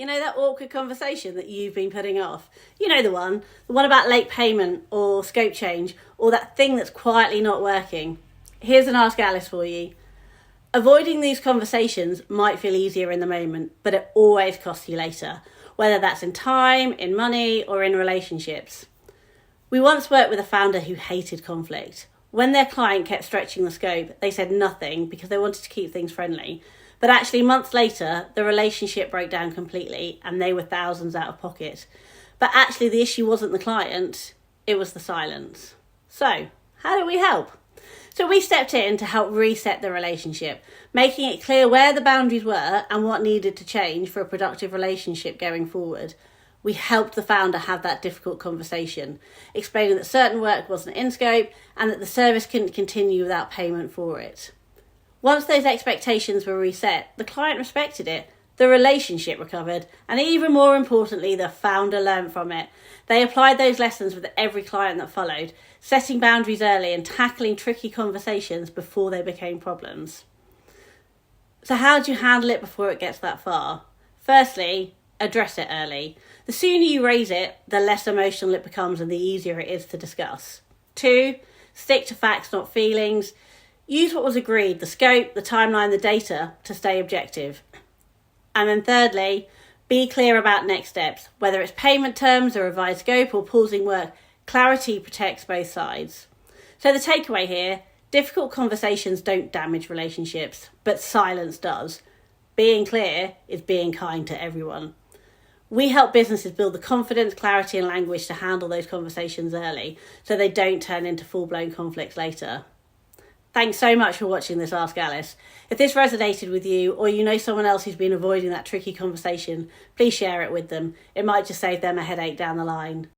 You know that awkward conversation that you've been putting off? You know the one about late payment or scope change or that thing that's quietly not working. Here's an Ask Alice for you. Avoiding these conversations might feel easier in the moment, but it always costs you later, whether that's in time, in money, or in relationships. We once worked with a founder who hated conflict. When their client kept stretching the scope, they said nothing because they wanted to keep things friendly. But actually, months later, the relationship broke down completely and they were thousands out of pocket. But actually, the issue wasn't the client, it was the silence. So, how do we help? So we stepped in to help reset the relationship, making it clear where the boundaries were and what needed to change for a productive relationship going forward. We helped the founder have that difficult conversation, explaining that certain work wasn't in scope and that the service couldn't continue without payment for it. Once those expectations were reset, the client respected it, the relationship recovered, and even more importantly, the founder learned from it. They applied those lessons with every client that followed, setting boundaries early and tackling tricky conversations before they became problems. So how do you handle it before it gets that far? Firstly, address it early. The sooner you raise it, the less emotional it becomes and the easier it is to discuss. 2, stick to facts, not feelings. Use what was agreed, the scope, the timeline, the data, to stay objective. And then thirdly, be clear about next steps. Whether it's payment terms, a revised scope, or pausing work, clarity protects both sides. So the takeaway here, difficult conversations don't damage relationships, but silence does. Being clear is being kind to everyone. We help businesses build the confidence, clarity, and language to handle those conversations early so they don't turn into full-blown conflicts later. Thanks so much for watching this Ask Alice. If this resonated with you or you know someone else who's been avoiding that tricky conversation, please share it with them. It might just save them a headache down the line.